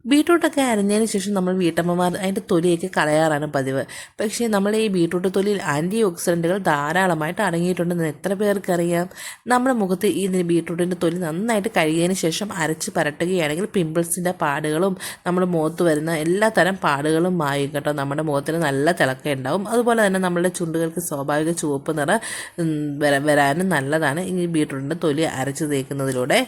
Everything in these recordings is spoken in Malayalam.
ബീട്രൂട്ടൊക്കെ അരിഞ്ഞതിന് ശേഷം നമ്മൾ വീട്ടമ്മമാർ അതിൻ്റെ തൊലിയൊക്കെ കളയാറാണ് പതിവ്. പക്ഷേ നമ്മൾ ഈ ബീട്രൂട്ട് തൊലിയിൽ ആൻറ്റി ഓക്സിഡൻറ്റുകൾ ധാരാളമായിട്ട് അടങ്ങിയിട്ടുണ്ടെന്ന് എത്ര പേർക്കറിയാം? നമ്മുടെ മുഖത്ത് ഈ ബീട്രൂട്ടിൻ്റെ തൊലി നന്നായിട്ട് കഴുകിയതിന് ശേഷം അരച്ച് പരട്ടുകയാണെങ്കിൽ പിമ്പിൾസിൻ്റെ പാടുകളും നമ്മുടെ മുഖത്ത് വരുന്ന എല്ലാ തരം പാടുകളും മായും കേട്ടോ. നമ്മുടെ മുഖത്തിന് നല്ല തിളക്കം ഉണ്ടാവും. അതുപോലെ തന്നെ നമ്മളുടെ ചുണ്ടുകൾക്ക് സ്വാഭാവിക ചുവപ്പ് നിറം വരാനും നല്ലതാണ് ഈ ബീട്രൂട്ടിൻ്റെ തൊലി അരച്ച് തേക്കുന്നതിലൂടെ.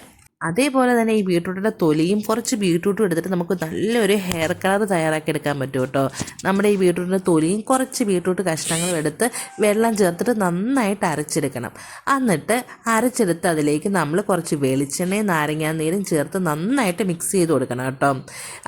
അതേപോലെ തന്നെ ഈ ബീട്രൂട്ടിൻ്റെ തൊലിയും കുറച്ച് ബീട്രൂട്ടും എടുത്തിട്ട് നമുക്ക് നല്ലൊരു ഹെയർ കളർ തയ്യാറാക്കി എടുക്കാൻ പറ്റും കേട്ടോ. നമ്മുടെ ഈ ബീട്രൂട്ടിൻ്റെ തൊലിയും കുറച്ച് ബീട്രൂട്ട് കഷ്ണങ്ങളും എടുത്ത് വെള്ളം ചേർത്തിട്ട് നന്നായിട്ട് അരച്ചെടുക്കണം. എന്നിട്ട് അരച്ചെടുത്ത് അതിലേക്ക് നമ്മൾ കുറച്ച് വെളിച്ചെണ്ണയും നാരങ്ങാനീരും ചേർത്ത് നന്നായിട്ട് മിക്സ് ചെയ്ത് കൊടുക്കണം കേട്ടോ.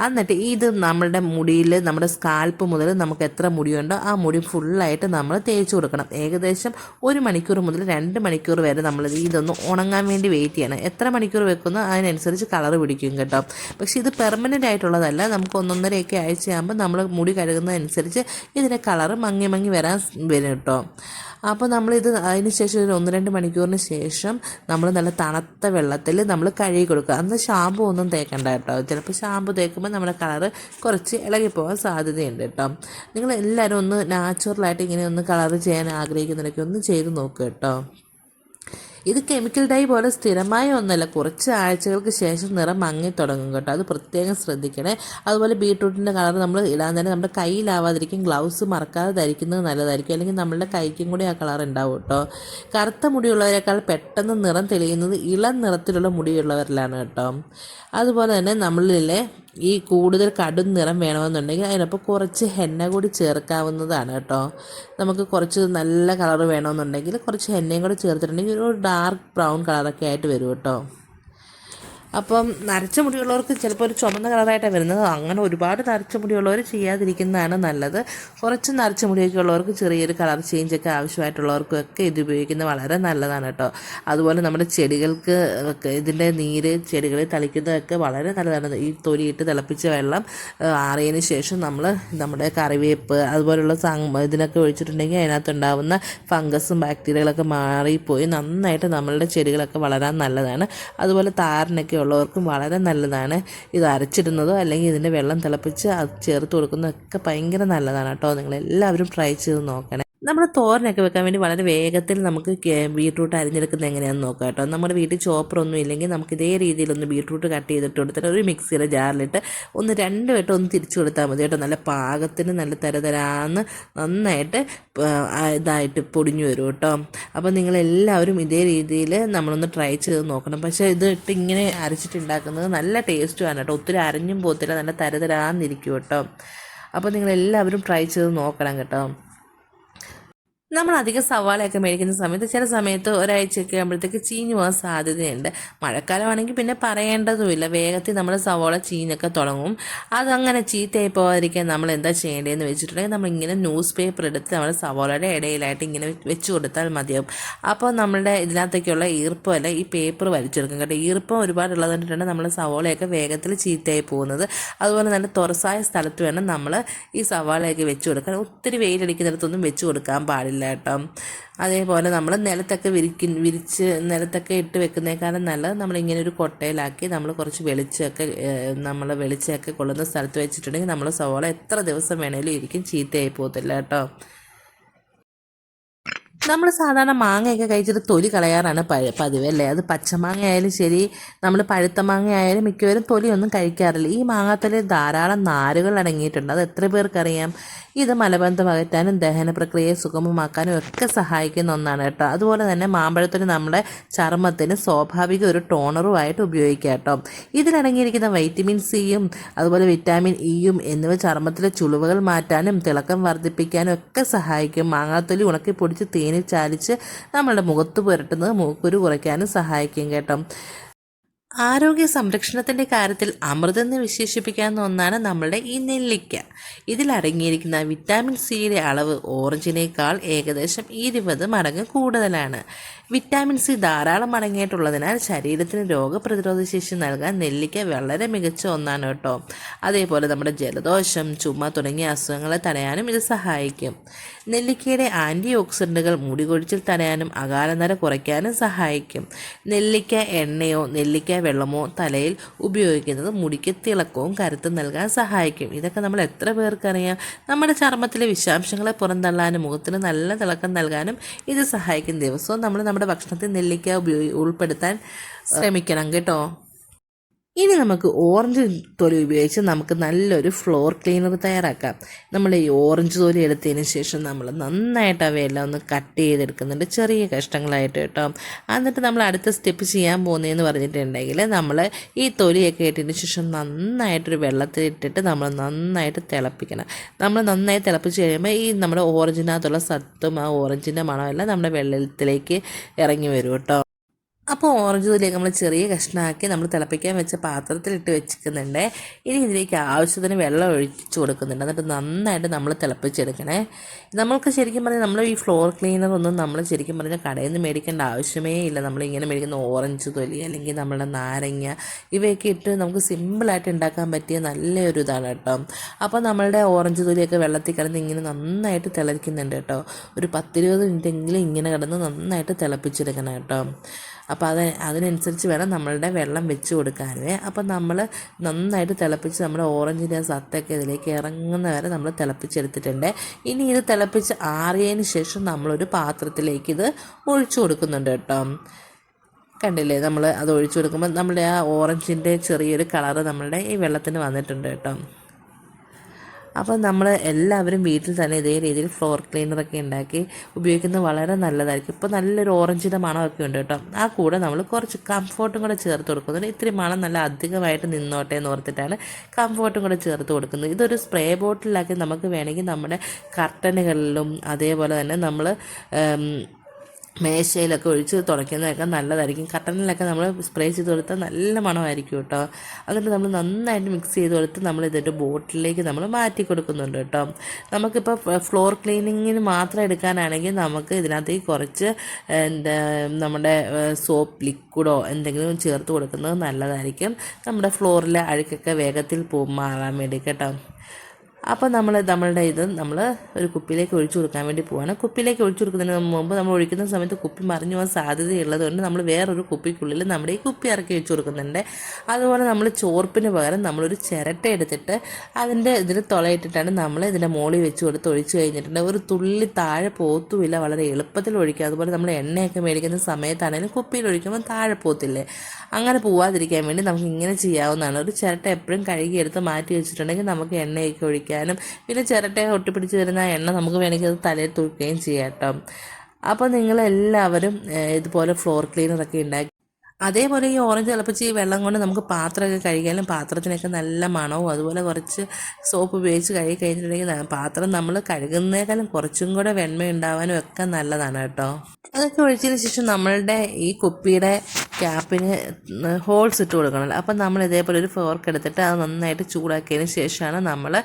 എന്നിട്ട് ഇത് നമ്മളുടെ മുടിയിൽ, നമ്മുടെ സ്കാൽപ്പ് മുതൽ നമുക്ക് എത്ര മുടിയുണ്ടോ ആ മുടി ഫുള്ളായിട്ട് നമ്മൾ തേച്ച് കൊടുക്കണം. ഏകദേശം 1 മണിക്കൂർ മുതൽ 2 മണിക്കൂർ വരെ നമ്മൾ ഇതൊന്ന് ഉണങ്ങാൻ വേണ്ടി വെയിറ്റ് ചെയ്യണം. എത്ര മണിക്കൂർ അതിനനുസരിച്ച് കളർ പിടിക്കും കേട്ടോ. പക്ഷേ ഇത് പെർമനൻ്റ് ആയിട്ടുള്ളതല്ല. നമുക്ക് 1.5 ആഴ്ചയാകുമ്പോൾ നമ്മൾ മുടി കഴുകുന്നതനുസരിച്ച് ഇതിൻ്റെ കളറ് മങ്ങി മങ്ങി വരും കേട്ടോ. അപ്പോൾ നമ്മളിത് അതിന് ശേഷം ഒരു 1-2 മണിക്കൂറിന് ശേഷം നമ്മൾ നല്ല തണുത്ത വെള്ളത്തിൽ നമ്മൾ കഴുകി കൊടുക്കുക. അന്ന് ഷാമ്പു ഒന്നും തേക്കണ്ട കേട്ടോ. ചിലപ്പോൾ ഷാമ്പു തേക്കുമ്പോൾ നമ്മുടെ കളറ് കുറച്ച് ഇളകിപ്പോകാൻ സാധ്യതയുണ്ട് കേട്ടോ. നിങ്ങൾ എല്ലാവരും ഒന്ന് നാച്ചുറലായിട്ട് ഇങ്ങനെ ഒന്ന് കളർ ചെയ്യാൻ ആഗ്രഹിക്കുന്നവരൊക്കെ ഒന്ന് ചെയ്ത് നോക്കുക കേട്ടോ. ഇത് കെമിക്കൽ ഡൈ പോലെ സ്ഥിരമായ ഒന്നല്ല, കുറച്ച് ആഴ്ചകൾക്ക് ശേഷം നിറം മങ്ങി തുടങ്ങും കേട്ടോ. അത് പ്രത്യേകം ശ്രദ്ധിക്കണേ. അതുപോലെ ബീട്രൂട്ടിൻ്റെ കളർ നമ്മൾ ഇടാൻ തന്നെ നമ്മുടെ കയ്യിലാവാതിരിക്കും ഗ്ലൗസ് മറക്കാതെ ധരിക്കുന്നത് നല്ലതായിരിക്കും. അല്ലെങ്കിൽ നമ്മളുടെ കൈക്കും കൂടി ആ കളർ ഉണ്ടാവും കേട്ടോ. കറുത്ത മുടിയുള്ളവരെക്കാൾ പെട്ടെന്ന് നിറം തെളിയുന്നത് ഇളം നിറത്തിലുള്ള മുടിയുള്ളവരിലാണ് കേട്ടോ. അതുപോലെ തന്നെ നമ്മളിലെ ഈ കൂടുതൽ കടും നിറം വേണമെന്നുണ്ടെങ്കിൽ അതിനൊപ്പം കുറച്ച് ഹെന്ന കൂടി ചേർക്കാവുന്നതാണ് കേട്ടോ. നമുക്ക് കുറച്ച് നല്ല കളർ വേണമെന്നുണ്ടെങ്കിൽ കുറച്ച് ഹെന്നയും കൂടി ചേർത്തിട്ടുണ്ടെങ്കിൽ ഒരു ഡാർക്ക് ബ്രൗൺ കളറൊക്കെ ആയിട്ട് വരും കേട്ടോ. അപ്പം നരച്ച മുടിയുള്ളവർക്ക് ചിലപ്പോൾ ഒരു ചുമന്ന കളറായിട്ടാണ് വരുന്നത്. അങ്ങനെ ഒരുപാട് നരച്ച മുടിയുള്ളവർ ചെയ്യാതിരിക്കുന്നതാണ് നല്ലത്. കുറച്ച് നരച്ച മുടിയൊക്കെ ഉള്ളവർക്ക് ചെറിയൊരു കളർ ചേഞ്ചൊക്കെ ആവശ്യമായിട്ടുള്ളവർക്കൊക്കെ ഇത് ഉപയോഗിക്കുന്നത് വളരെ നല്ലതാണ് കേട്ടോ. അതുപോലെ നമ്മുടെ ചെടികൾക്ക് ഇതിൻ്റെ നീര് ചെടികളിൽ തളിക്കുന്നതൊക്കെ വളരെ നല്ലതാണ്. ഈ തൊലിയിട്ട് തിളപ്പിച്ച വെള്ളം ആറിയതിന് ശേഷം നമ്മൾ നമ്മുടെ കറിവേപ്പ് അതുപോലുള്ള ഇതിനൊക്കെ ഒഴിച്ചിട്ടുണ്ടെങ്കിൽ അതിനകത്തുണ്ടാകുന്ന ഫംഗസും ബാക്ടീരിയകളൊക്കെ മാറിപ്പോയി നന്നായിട്ട് നമ്മളുടെ ചെടികളൊക്കെ വളരാൻ നല്ലതാണ്. അതുപോലെ താരനൊക്കെ ഉള്ളവർക്കും വളരെ നല്ലതാണ് ഇത് അരച്ചിടുന്നതോ അല്ലെങ്കിൽ ഇതിൻ്റെ വെള്ളം തിളപ്പിച്ച് അത് ചേർത്ത് കൊടുക്കുന്നതൊക്കെ ഭയങ്കര നല്ലതാണ് കേട്ടോ. നിങ്ങളെല്ലാവരും ട്രൈ ചെയ്ത് നോക്കണേ. നമ്മൾ തോരനൊക്കെ വെക്കാൻ വേണ്ടി വളരെ വേഗത്തിൽ നമുക്ക് ബീട്രൂട്ട് അരിഞ്ഞെടുക്കുന്നത് എങ്ങനെയാണെന്ന് നോക്കാം കേട്ടോ. നമ്മുടെ വീട്ടിൽ ചോപ്പറൊന്നും ഇല്ലെങ്കിൽ നമുക്ക് ഇതേ രീതിയിലൊന്ന് ബീട്രൂട്ട് കട്ട് ചെയ്തിട്ട് കൊടുത്തിട്ട് ഒരു മിക്സിയുടെ ജാറിലിട്ട് 2 വട്ടം ഒന്ന് തിരിച്ചു കൊടുത്താൽ മതി കേട്ടോ. നല്ല പാകത്തിന് നല്ല തരതരാന്ന് നന്നായിട്ട് ഇതായിട്ട് പൊടിഞ്ഞു വരും കേട്ടോ. അപ്പോൾ നിങ്ങളെല്ലാവരും ഇതേ രീതിയിൽ നമ്മളൊന്ന് ട്രൈ ചെയ്ത് നോക്കണം. പക്ഷേ ഇത് ഇട്ട് ഇങ്ങനെ അരച്ചിട്ടുണ്ടാക്കുന്നത് നല്ല ടേസ്റ്റുമാണ് കേട്ടോ. ഒത്തിരി അരഞ്ഞും പോകത്തില്ല, നല്ല തരതരാന്നിരിക്കും കേട്ടോ. അപ്പോൾ നിങ്ങളെല്ലാവരും ട്രൈ ചെയ്ത് നോക്കണം കേട്ടോ. നമ്മൾ അധികം സവാളയൊക്കെ മേടിക്കുന്ന സമയത്ത് ചില സമയത്ത് ഒരാഴ്ചയൊക്കെ ആകുമ്പോഴത്തേക്ക് ചീഞ്ഞു പോകാൻ സാധ്യതയുണ്ട്. മഴക്കാലമാണെങ്കിൽ പിന്നെ പറയേണ്ടതുമില്ല, വേഗത്തിൽ നമ്മൾ സവാള ചീഞ്ഞൊക്കെ തുടങ്ങും. അതങ്ങനെ ചീത്തയായി പോകാതിരിക്കാൻ നമ്മൾ എന്താ ചെയ്യേണ്ടതെന്ന് വെച്ചിട്ടുണ്ടെങ്കിൽ നമ്മളിങ്ങനെ ന്യൂസ് പേപ്പർ എടുത്ത് നമ്മൾ സവാളയുടെ ഇടയിലായിട്ട് ഇങ്ങനെ വെച്ച് കൊടുത്താൽ മതിയാവും. അപ്പോൾ നമ്മളുടെ ഇതിനകത്തേക്കുള്ള ഈർപ്പമല്ല ഈ പേപ്പർ വലിച്ചെടുക്കും കേട്ടോ. ഈർപ്പം ഒരുപാടുള്ളത് കൊണ്ടിട്ടാണ് നമ്മൾ സവാളയൊക്കെ വേഗത്തിൽ ചീത്തയായി പോകുന്നത്. അതുപോലെ നല്ല തുറസായ സ്ഥലത്ത് വേണം നമ്മൾ ഈ സവാളയൊക്കെ വെച്ച് കൊടുക്കാൻ. ഒത്തിരി വെയിലടിക്കുന്നിടത്തൊന്നും വെച്ച് കൊടുക്കാൻ പാടില്ല കേട്ടോ. അതേപോലെ നമ്മൾ നിലത്തൊക്കെ വിരിച്ച് നിലത്തൊക്കെ ഇട്ട് വെക്കുന്നേക്കാളും നല്ലത് നമ്മളിങ്ങനെ ഒരു കൊട്ടയിലാക്കി നമ്മൾ കുറച്ച് വെളിച്ചമൊക്കെ കൊള്ളുന്ന സ്ഥലത്ത് വെച്ചിട്ടുണ്ടെങ്കിൽ നമ്മൾ സവാള എത്ര ദിവസം വേണേലും ഇരിക്കും, ചീത്തയായി പോകത്തില്ല കേട്ടോ. നമ്മൾ സാധാരണ മാങ്ങയൊക്കെ കഴിച്ചിട്ട് തൊലി കളയാറാണ് പതിവ് അല്ലേ. അത് പച്ചമാങ്ങ ആയാലും ശരി, നമ്മൾ പഴുത്ത മാങ്ങ ആയാലും മിക്കവരും തൊലിയൊന്നും കഴിക്കാറില്ല. ഈ മാങ്ങാത്തിൽ ധാരാളം നാരുകൾ അടങ്ങിയിട്ടുണ്ട്. അത് എത്ര പേർക്കറിയാം? ഇത് മലബന്ധം അകറ്റാനും ദഹന പ്രക്രിയയെ സുഗമമാക്കാനും ഒക്കെ സഹായിക്കുന്ന ഒന്നാണ് കേട്ടോ. അതുപോലെ തന്നെ മാമ്പഴത്തിന് നമ്മുടെ ചർമ്മത്തിന് സ്വാഭാവിക ഒരു ടോണറുമായിട്ട് ഉപയോഗിക്കാം കേട്ടോ. ഇതിലടങ്ങിയിരിക്കുന്ന വൈറ്റമിൻ സിയും അതുപോലെ വിറ്റാമിൻ ഇയും എന്നിവ ചർമ്മത്തിലെ ചുളിവുകൾ മാറ്റാനും തിളക്കം വർദ്ധിപ്പിക്കാനും ഒക്കെ സഹായിക്കും. മാങ്ങാത്തൊലി ഉണക്കി പൊടിച്ച് തേനിൽ ചാലിച്ച് നമ്മളുടെ മുഖത്ത് പുരട്ടുന്നത് മൂക്കുരു കുറയ്ക്കാനും സഹായിക്കും കേട്ടോ. ആരോഗ്യ സംരക്ഷണത്തിൻ്റെ കാര്യത്തിൽ അമൃതെന്ന് വിശേഷിപ്പിക്കാവുന്ന ഒന്നാണ് നമ്മളുടെ ഈ നെല്ലിക്ക. ഇതിലടങ്ങിയിരിക്കുന്ന വിറ്റാമിൻ സിയുടെ അളവ് ഓറഞ്ചിനേക്കാൾ ഏകദേശം 20 മടങ്ങ് കൂടുതലാണ്. വിറ്റാമിൻ സി ധാരാളം അടങ്ങിയിട്ടുള്ളതിനാൽ ശരീരത്തിന് രോഗപ്രതിരോധ ശേഷി നൽകാൻ നെല്ലിക്ക വളരെ മികച്ച ഒന്നാണ് കേട്ടോ. അതേപോലെ നമ്മുടെ ജലദോഷം, ചുമ തുടങ്ങിയ അസുഖങ്ങളെ തടയാനും ഇത് സഹായിക്കും. നെല്ലിക്കയുടെ ആൻറ്റി ഓക്സിഡൻറ്റുകൾ മുടി കൊഴിച്ചിൽ തടയാനും അകാലനര കുറയ്ക്കാനും സഹായിക്കും. നെല്ലിക്ക എണ്ണയോ നെല്ലിക്ക വെള്ളമോ തലയിൽ ഉപയോഗിക്കുന്നത് മുടിക്ക് തിളക്കവും കരുത്തും നൽകാൻ സഹായിക്കും. ഇതൊക്കെ നമ്മൾ എത്ര പേർക്കറിയാം. നമ്മുടെ ചർമ്മത്തിലെ വിഷാംശങ്ങളെ പുറന്തള്ളാനും മുഖത്തിന് നല്ല തിളക്കം നൽകാനും ഇത് സഹായിക്കും. ദിവസവും നമ്മൾ നമ്മുടെ ഭക്ഷണത്തിൽ നെല്ലിക്ക ഉൾപ്പെടുത്താൻ ശ്രമിക്കണം കേട്ടോ. ഇനി നമുക്ക് ഓറഞ്ച് തൊലി ഉപയോഗിച്ച് നമുക്ക് നല്ലൊരു ഫ്ലോർ ക്ലീനർ തയ്യാറാക്കാം. നമ്മൾ ഈ ഓറഞ്ച് തൊലി എടുത്തതിന് ശേഷം നമ്മൾ നന്നായിട്ട് അവയെല്ലാം ഒന്ന് കട്ട് ചെയ്തെടുക്കുന്നുണ്ട്, ചെറിയ കഷ്ണങ്ങളായിട്ട് കേട്ടോ. എന്നിട്ട് നമ്മൾ അടുത്ത സ്റ്റെപ്പ് ചെയ്യാൻ പോകുന്നതെന്ന് പറഞ്ഞിട്ടുണ്ടെങ്കിൽ നമ്മൾ ഈ തൊലിയൊക്കെ ഇട്ടതിന് ശേഷം നന്നായിട്ടൊരു വെള്ളത്തിലിട്ടിട്ട് നമ്മൾ നന്നായിട്ട് തിളപ്പിക്കണം. നമ്മൾ നന്നായി തിളപ്പിച്ച് കഴിയുമ്പോൾ ഈ നമ്മുടെ ഓറഞ്ചിനകത്തുള്ള സത്തും ആ ഓറഞ്ചിൻ്റെ മണമെല്ലാം നമ്മുടെ വെള്ളത്തിലേക്ക് ഇറങ്ങി വരും കേട്ടോ. അപ്പോൾ ഓറഞ്ച് തൊലിയൊക്കെ നമ്മൾ ചെറിയ കഷ്ണമാക്കി നമ്മൾ തിളപ്പിക്കാൻ വെച്ച പാത്രത്തിലിട്ട് വെച്ചിരിക്കുന്നുണ്ട്. ഇനി ഇതിലേക്ക് ആവശ്യത്തിന് വെള്ളം ഒഴിച്ചു കൊടുക്കുന്നുണ്ട്. എന്നിട്ട് നന്നായിട്ട് നമ്മൾ തിളപ്പിച്ചെടുക്കണേ. നമ്മൾക്ക് ശരിക്കും പറഞ്ഞാൽ നമ്മൾ ഈ ഫ്ലോർ ക്ലീനറൊന്നും നമ്മൾ ശരിക്കും പറഞ്ഞാൽ കടയിൽ നിന്ന് മേടിക്കേണ്ട ആവശ്യമേ ഇല്ല. നമ്മളിങ്ങനെ മേടിക്കുന്ന ഓറഞ്ച് തൊലി അല്ലെങ്കിൽ നമ്മളുടെ നാരങ്ങ ഇവയൊക്കെ ഇട്ട് നമുക്ക് സിമ്പിളായിട്ട് ഉണ്ടാക്കാൻ പറ്റിയ നല്ലൊരു ഇതാണ് കേട്ടോ. അപ്പോൾ നമ്മളുടെ ഓറഞ്ച് തൊലിയൊക്കെ വെള്ളത്തിൽ കിടന്ന് ഇങ്ങനെ നന്നായിട്ട് തിളയ്ക്കുന്നുണ്ട് കേട്ടോ. ഒരു 10-20 മിനിറ്റെങ്കിലും ഇങ്ങനെ കിടന്ന് നന്നായിട്ട് തിളപ്പിച്ചെടുക്കണം കേട്ടോ. അപ്പോൾ അതിനനുസരിച്ച് വേണം നമ്മളുടെ വെള്ളം വെച്ച് കൊടുക്കാനേ. അപ്പോൾ നമ്മൾ നന്നായിട്ട് തിളപ്പിച്ച് നമ്മുടെ ഓറഞ്ചിൻ്റെ സത്തൊക്കെ ഇതിലേക്ക് ഇറങ്ങുന്ന വരെ നമ്മൾ തിളപ്പിച്ചെടുത്തിട്ടുണ്ട്. ഇനി ഇത് തിളപ്പിച്ച് ആറിയതിന് ശേഷം നമ്മളൊരു പാത്രത്തിലേക്ക് ഇത് ഒഴിച്ചു കൊടുക്കുന്നുണ്ട് കേട്ടോ. കണ്ടില്ലേ, നമ്മൾ അത് ഒഴിച്ചു കൊടുക്കുമ്പോൾ നമ്മുടെ ആ ഓറഞ്ചിൻ്റെ ചെറിയൊരു കളറ് നമ്മളുടെ ഈ വെള്ളത്തിന് വന്നിട്ടുണ്ട് കേട്ടോ. അപ്പോൾ നമ്മൾ എല്ലാവരും വീട്ടിൽ തന്നെ ഇതേ രീതിയിൽ ഫ്ലോർ ക്ലീനറൊക്കെ ഉണ്ടാക്കി ഉപയോഗിക്കുന്നത് വളരെ നല്ലതായിരിക്കും. ഇപ്പോൾ നല്ലൊരു ഓറഞ്ചിൻ്റെ മണമൊക്കെ ഉണ്ട് കേട്ടോ. ആ കൂടെ നമ്മൾ കുറച്ച് കംഫോർട്ടും കൂടെ ചേർത്ത് കൊടുക്കുന്നുണ്ട്. ഇത്തിരി മണം നല്ല അധികമായിട്ട് നിന്നോട്ടെ എന്ന് ഓർത്തിട്ടാണ് കംഫോർട്ടും കൂടെ ചേർത്ത് കൊടുക്കുന്നത്. ഇതൊരു സ്പ്രേ ബോട്ടിലാക്കി നമുക്ക് വേണമെങ്കിൽ നമ്മുടെ കർട്ടനുകളിലും അതേപോലെ തന്നെ നമ്മൾ മേശയിലൊക്കെ ഒഴിച്ച് തുടയ്ക്കുന്നതൊക്കെ നല്ലതായിരിക്കും. കട്ടനിലൊക്കെ നമ്മൾ സ്പ്രേ ചെയ്ത് കൊടുത്താൽ നല്ല മണമായിരിക്കും കേട്ടോ. എന്നിട്ട് നമ്മൾ നന്നായിട്ട് മിക്സ് ചെയ്ത് കൊടുത്ത് നമ്മൾ ഇതൊരു ബോട്ടിലേക്ക് നമ്മൾ മാറ്റി കൊടുക്കുന്നുണ്ട് കേട്ടോ. നമുക്കിപ്പോൾ ഫ്ലോർ ക്ലീനിങ്ങിന് മാത്രം എടുക്കാനാണെങ്കിൽ നമുക്ക് ഇതിനകത്തേക്ക് കുറച്ച് നമ്മുടെ സോപ്പ് ലിക്വിഡോ എന്തെങ്കിലും ചേർത്ത് കൊടുക്കുന്നത് നല്ലതായിരിക്കും. നമ്മുടെ ഫ്ലോറിലെ അഴുക്കൊക്കെ വേഗത്തിൽ മാറാൻ വേണ്ടി കേട്ടോ. അപ്പോൾ നമ്മളുടെ ഇത് നമ്മൾ ഒരു കുപ്പിയിലേക്ക് ഒഴിച്ചു കൊടുക്കാൻ വേണ്ടി പോവാണ്. കുപ്പിയിലേക്ക് ഒഴിച്ചു കൊടുക്കുന്നതിന് മുമ്പ് നമ്മൾ ഒഴിക്കുന്ന സമയത്ത് കുപ്പി മറിഞ്ഞു പോകാൻ സാധ്യതയുള്ളത് കൊണ്ട് നമ്മൾ വേറൊരു കുപ്പിക്കുള്ളിൽ നമ്മുടെ ഈ കുപ്പി ഇറക്കി വെച്ച് കൊടുക്കുന്നുണ്ട്. അതുപോലെ നമ്മൾ ചോർപ്പിന് പകരം നമ്മളൊരു ചിരട്ട എടുത്തിട്ട് അതിൻ്റെ ഇതിൽ തുളയിട്ടിട്ടാണ് നമ്മൾ ഇതിൻ്റെ മുകളിൽ വെച്ച് കൊടുത്ത് ഒഴിച്ച് കഴിഞ്ഞിട്ടുണ്ട്. ഒരു തുള്ളി താഴെ പോത്തുമില്ല, വളരെ എളുപ്പത്തിൽ ഒഴിക്കുക. അതുപോലെ നമ്മൾ എണ്ണയൊക്കെ മേടിക്കുന്ന സമയത്താണെങ്കിലും കുപ്പിയിൽ ഒഴിക്കുമ്പോൾ താഴെ പോത്തില്ലേ, അങ്ങനെ പോവാതിരിക്കാൻ വേണ്ടി നമുക്ക് ഇങ്ങനെ ചെയ്യാവുന്നതാണ്. ഒരു ചിരട്ട എപ്പോഴും കഴുകിയെടുത്ത് മാറ്റി വെച്ചിട്ടുണ്ടെങ്കിൽ നമുക്ക് എണ്ണയൊക്കെ ഒഴിക്കാനും പിന്നെ ചിരട്ടയെ ഒട്ടിപ്പിടിച്ച് വരുന്ന എണ്ണ നമുക്ക് വേണമെങ്കിൽ അത് തലയിൽ തൂക്കുകയും ചെയ്യാം കേട്ടോ. അപ്പോൾ നിങ്ങളെല്ലാവരും ഇതുപോലെ ഫ്ലോർ ക്ലീനറൊക്കെ ഉണ്ടാക്കി അതേപോലെ ഈ ഓറഞ്ച് തിളപ്പിച്ച് ഈ വെള്ളം കൊണ്ട് നമുക്ക് പാത്രമൊക്കെ കഴുകിയാലും പാത്രത്തിനൊക്കെ നല്ല മണവും അതുപോലെ കുറച്ച് സോപ്പ് ഉപയോഗിച്ച് കഴുകി കഴിഞ്ഞിട്ടുണ്ടെങ്കിൽ പാത്രം നമ്മൾ കഴുകുന്നതിനേക്കാളും കുറച്ചും കൂടെ വെണ്മയുണ്ടാവാനും ഒക്കെ നല്ലതാണ് കേട്ടോ. അതൊക്കെ ഒഴിച്ചതിന് ശേഷം നമ്മളുടെ ഈ കുപ്പിയുടെ ക്യാപ്പിന് ഹോൾസ് ഇട്ട് കൊടുക്കണം. അപ്പം നമ്മൾ ഇതേപോലെ ഒരു ഫോർക്ക് എടുത്തിട്ട് അത് നന്നായിട്ട് ചൂടാക്കിയതിന് ശേഷമാണ് നമ്മൾ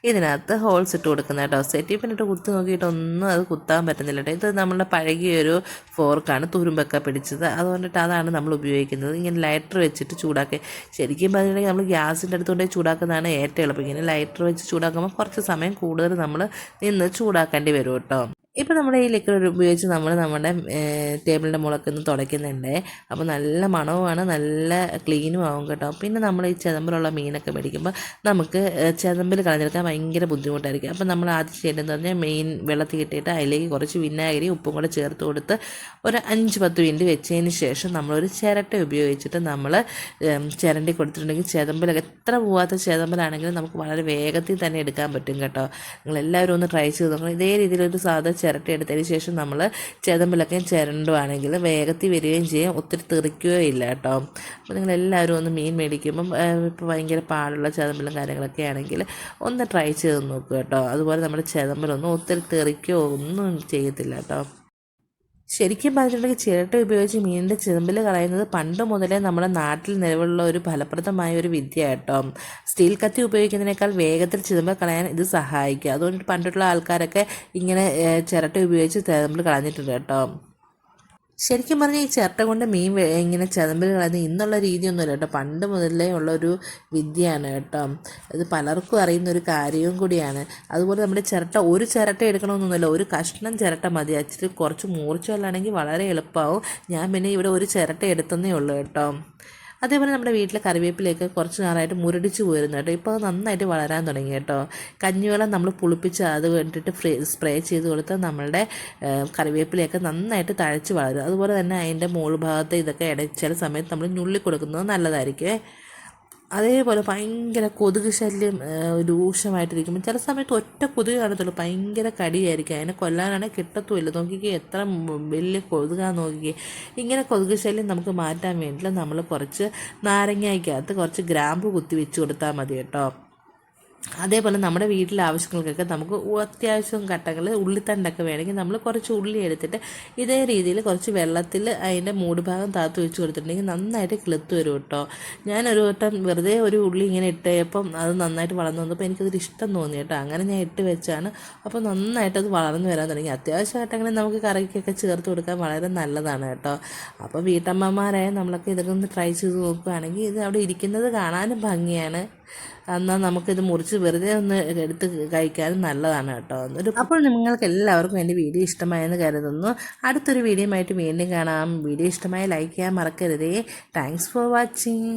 ഇതിനകത്ത് ഹോൾസ് ഇട്ട് കൊടുക്കുന്നത് കേട്ടോ. സെറ്റിപ്പിനിട്ട് കുത്തി നോക്കിയിട്ടൊന്നും അത് കുത്താൻ പറ്റുന്നില്ല കേട്ടോ. ഇത് നമ്മളുടെ പഴകിയൊരു ഫോർക്കാണ്, തുരുമ്പൊക്കെ പിടിച്ചത്. അതുകൊണ്ടിട്ട് അതാണ് നമ്മൾ ഉപയോഗിക്കുന്നത്. ഇങ്ങനെ ലൈറ്റർ വെച്ചിട്ട് ചൂടാക്കി, ശരിക്കും പറഞ്ഞിട്ടുണ്ടെങ്കിൽ നമ്മൾ ഗ്യാസിൻ്റെ അടുത്തുകൊണ്ടേ ചൂടാക്കുന്നതാണ് ഏറ്റവും എളുപ്പം. ഇങ്ങനെ ലൈറ്റർ വെച്ച് ചൂടാക്കുമ്പോൾ കുറച്ച് സമയം കൂടുതൽ നമ്മൾ നിന്ന് ചൂടാക്കേണ്ടി വരും കേട്ടോ. ഇപ്പോൾ നമ്മുടെ ഈ ലിക്വിഡ് ഉപയോഗിച്ച് നമ്മൾ നമ്മുടെ ടേബിളിൻ്റെ മുകളൊക്കെ ഒന്ന് തുടയ്ക്കുന്നുണ്ട്. അപ്പോൾ നല്ല മണവുമാണ്, നല്ല ക്ലീനും ആവും കേട്ടോ. പിന്നെ നമ്മൾ ഈ ചെതമ്പിലുള്ള മീനൊക്കെ മേടിക്കുമ്പോൾ നമുക്ക് ചെതമ്പിൽ കളഞ്ഞെടുക്കാൻ ഭയങ്കര ബുദ്ധിമുട്ടായിരിക്കും. അപ്പോൾ നമ്മൾ ആദ്യം ചെയ്യേണ്ടതെന്ന് പറഞ്ഞാൽ മീൻ വെള്ളത്തിൽ ഇട്ടിട്ട് അതിലേക്ക് കുറച്ച് വിനാഗിരി ഉപ്പും കൂടെ ചേർത്ത് കൊടുത്ത് ഒരു 5-10 മിനിറ്റ് വെച്ചതിന് ശേഷം നമ്മളൊരു ചിരട്ട ഉപയോഗിച്ചിട്ട് നമ്മൾ ചിരണ്ടി കൊടുത്തിട്ടുണ്ടെങ്കിൽ ചെതമ്പിലൊക്കെ എത്ര പോവാത്ത ചെതമ്പിലാണെങ്കിലും നമുക്ക് വളരെ വേഗത്തിൽ തന്നെ എടുക്കാൻ പറ്റും കേട്ടോ. നിങ്ങളെല്ലാവരും ഒന്ന് ട്രൈ ചെയ്ത് നോക്കണം. ഇതേ രീതിയിലൊരു സാധാ ചിരട്ട എടുത്തതിന് ശേഷം നമ്മൾ ചെതമ്പിലൊക്കെ ചിരണ്ടുവാണെങ്കിൽ വേഗത്തിൽ വരികയും ചെയ്യും, ഒത്തിരി തെറിക്കുകയോ ഇല്ല കേട്ടോ. അപ്പോൾ നിങ്ങളെല്ലാവരും ഒന്ന് മീൻ മേടിക്കുമ്പം ഇപ്പോൾ ഭയങ്കര പാടുള്ള ചെതമ്പിലും കാര്യങ്ങളൊക്കെ ആണെങ്കിൽ ഒന്ന് ട്രൈ ചെയ്ത് നോക്കുക കേട്ടോ. അതുപോലെ നമ്മുടെ ചെതമ്പിലൊന്നും ഒത്തിരി തെറിക്കുകയോ ഒന്നും ചെയ്യത്തില്ല കേട്ടോ. ശരിക്കും പറഞ്ഞിട്ടുണ്ടെങ്കിൽ ചിരട്ട ഉപയോഗിച്ച് മീനിൻ്റെ ചെതമ്പിൽ കളയുന്നത് പണ്ട് മുതലേ നമ്മുടെ നാട്ടിൽ നിലവിലുള്ള ഒരു ഫലപ്രദമായ ഒരു വിദ്യ കേട്ടോ. സ്റ്റീൽ കത്തി ഉപയോഗിക്കുന്നതിനേക്കാൾ വേഗത്തിൽ ചെതമ്പ് കളയാൻ ഇത് സഹായിക്കുക. അതുകൊണ്ട് പണ്ടുള്ള ആൾക്കാരൊക്കെ ഇങ്ങനെ ചിരട്ട ഉപയോഗിച്ച് ചെതമ്പിൽ കളഞ്ഞിട്ടുണ്ട് കേട്ടോ. ശരിക്കും പറഞ്ഞാൽ ഈ ചിരട്ട കൊണ്ട് മീൻ ഇങ്ങനെ ചെതമ്പിൽ കളയുന്നത് ഇന്നുള്ള രീതിയൊന്നുമില്ല കേട്ടോ. പണ്ട് മുതലേ ഉള്ളൊരു വിദ്യയാണ് കേട്ടോ. ഇത് പലർക്കും അറിയുന്ന ഒരു കാര്യവും കൂടിയാണ്. അതുപോലെ നമ്മുടെ ഒരു ചിരട്ട എടുക്കണമെന്നൊന്നുമില്ല, ഒരു കഷ്ണം ചിരട്ട മതി. അച്ചിട്ട് കുറച്ച് മൂർച്ചയിലാണെങ്കിൽ വളരെ എളുപ്പമാവും. ഞാൻ പിന്നെ ഇവിടെ ഒരു ചിരട്ട എടുത്തതേ ഉള്ളൂ കേട്ടോ. അതേപോലെ നമ്മുടെ വീട്ടിലെ കറിവേപ്പിലയൊക്കെ കുറച്ച് നാളായിട്ട് മുരടിച്ച് പോയിരുന്നു കേട്ടോ. ഇപ്പോൾ അത് നന്നായിട്ട് വളരാൻ തുടങ്ങി കേട്ടോ. കഞ്ഞിവെള്ളം നമ്മൾ പുളിപ്പിച്ച് അത് വേണ്ടിയിട്ട് സ്പ്രേ ചെയ്ത് കൊടുത്താൽ നമ്മളുടെ കറിവേപ്പിലയൊക്കെ നന്നായിട്ട് തഴച്ച് വളരും. അതുപോലെ തന്നെ അതിൻ്റെ മുകൾ ഭാഗത്ത് ഇതൊക്കെ ചില സമയത്ത് നമ്മൾ ഞുള്ളി കൊടുക്കുന്നത് നല്ലതായിരിക്കും. അതേപോലെ ഭയങ്കര കൊതുക് ശല്യം രൂക്ഷമായിട്ടിരിക്കുമ്പോൾ ചില സമയത്ത് ഒറ്റ കൊതുക് കാണത്തുള്ളൂ, ഭയങ്കര കടിയായിരിക്കും. അതിനെ കൊല്ലാനാണെങ്കിൽ കിട്ടത്തുമില്ല. നോക്കിക്കേ എത്ര വലിയ കൊതുകാന്ന് നോക്കിക്കേ. ഇങ്ങനെ കൊതുക് ശല്യം നമുക്ക് മാറ്റാൻ വേണ്ടിയിട്ട് നമ്മൾ കുറച്ച് നാരങ്ങയ്ക്കകത്ത് കുറച്ച് ഗ്രാമ്പു കുത്തി വെച്ച് കൊടുത്താൽ മതി കേട്ടോ. അതേപോലെ നമ്മുടെ വീട്ടിലെ ആവശ്യങ്ങൾക്കൊക്കെ നമുക്ക് അത്യാവശ്യം ഘട്ടങ്ങളിൽ ഉള്ളിത്തണ്ടൊക്കെ വേണമെങ്കിൽ നമ്മൾ കുറച്ച് ഉള്ളി എടുത്തിട്ട് ഇതേ രീതിയിൽ കുറച്ച് വെള്ളത്തിൽ അതിൻ്റെ മൂട് ഭാഗം താത്തു വെച്ച് കൊടുത്തിട്ടുണ്ടെങ്കിൽ നന്നായിട്ട് കിളുത്ത് വരും കേട്ടോ. ഞാനൊരു വട്ടം വെറുതെ ഒരു ഉള്ളി ഇങ്ങനെ ഇട്ടപ്പം അത് നന്നായിട്ട് വളർന്നു വന്നപ്പോൾ എനിക്കതൊരു ഇഷ്ടം തോന്നി കേട്ടോ. അങ്ങനെ ഞാൻ ഇട്ട് വെച്ചാണ്. അപ്പോൾ നന്നായിട്ട് അത് വളർന്നു വരാൻ തുടങ്ങി. അത്യാവശ്യ ഘട്ടങ്ങളിൽ നമുക്ക് കറിക്കൊക്കെ ചേർത്ത് കൊടുക്കാൻ വളരെ നല്ലതാണ് കേട്ടോ. അപ്പോൾ വീട്ടമ്മമാരായ നമ്മളൊക്കെ ഇതൊക്കെ ഒന്ന് ട്രൈ ചെയ്ത് നോക്കുകയാണെങ്കിൽ ഇത് അവിടെ ഇരിക്കുന്നത് കാണാനും ഭംഗിയാണ്. എന്നാൽ നമുക്കിത് മുറിച്ച് വെറുതെ ഒന്ന് എടുത്ത് കഴിക്കാനും നല്ലതാണ് കേട്ടോ. അപ്പോൾ നിങ്ങൾക്ക് എല്ലാവർക്കും എൻ്റെ വീഡിയോ ഇഷ്ടമായെന്ന് കരുതുന്നു. അടുത്തൊരു വീഡിയോയുമായിട്ട് വീണ്ടും കാണാം. വീഡിയോ ഇഷ്ടമായി ലൈക്ക് ചെയ്യാൻ മറക്കരുതേ. Thanks for watching.